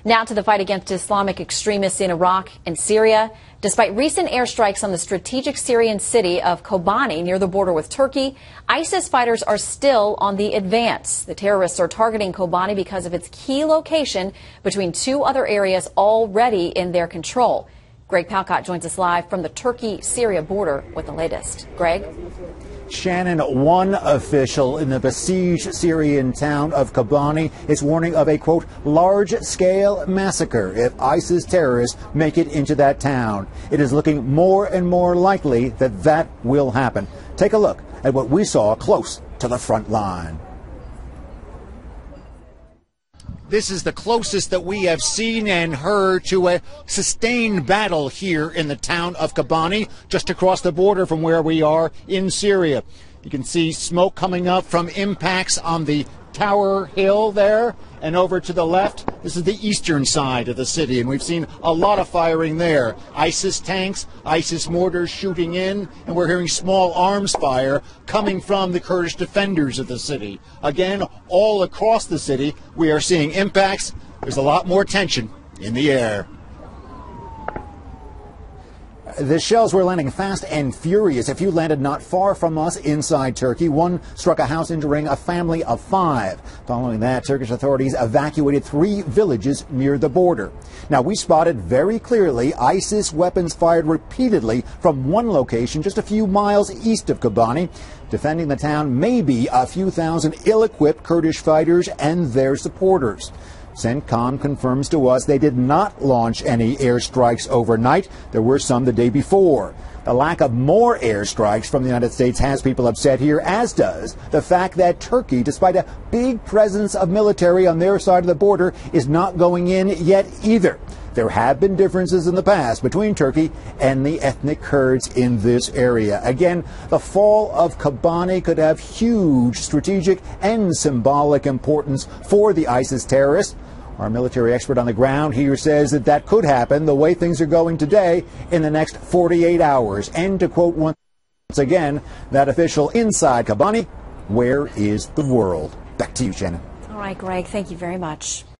Now to the fight against Islamic extremists in Iraq and Syria. Despite recent airstrikes on the strategic Syrian city of Kobani near the border with Turkey, ISIS fighters are still on the advance. The terrorists are targeting Kobani because of its key location between two other areas already in their control. Greg Palcott joins us live from the Turkey-Syria border with the latest. Greg? Shannon, one official in the besieged Syrian town of Kobani is warning of a, quote, large-scale massacre if ISIS terrorists make it into that town. It is looking more and more likely that that will happen. Take a look at what we saw close to the front line. This is the closest that we have seen and heard to a sustained battle here in the town of Kobani, just across the border from where we are in Syria. You can see smoke coming up from impacts on the Tower Hill there, and over to the left, this is the eastern side of the city, and we've seen a lot of firing there. ISIS tanks, ISIS mortars shooting in, and we're hearing small arms fire coming from the Kurdish defenders of the city. Again, all across the city, we are seeing impacts. There's a lot more tension in the air. The shells were landing fast and furious. A few landed not far from us inside Turkey. One struck a house, injuring a family of 5. Following that, Turkish authorities evacuated 3 villages near the border. Now, we spotted very clearly ISIS weapons fired repeatedly from one location just a few miles east of Kobani. Defending the town may be a few thousand ill-equipped Kurdish fighters and their supporters. CENTCOM confirms to us they did not launch any airstrikes overnight. There were some the day before. The lack of more airstrikes from the United States has people upset here, as does the fact that Turkey, despite a big presence of military on their side of the border, is not going in yet either. There have been differences in the past between Turkey and the ethnic Kurds in this area. Again, the fall of Kobani could have huge strategic and symbolic importance for the ISIS terrorists. Our military expert on the ground here says that that could happen the way things are going today in the next 48 hours. And to quote once again, that official inside Kobani, where is the world? Back to you, Shannon. All right, Greg, thank you very much.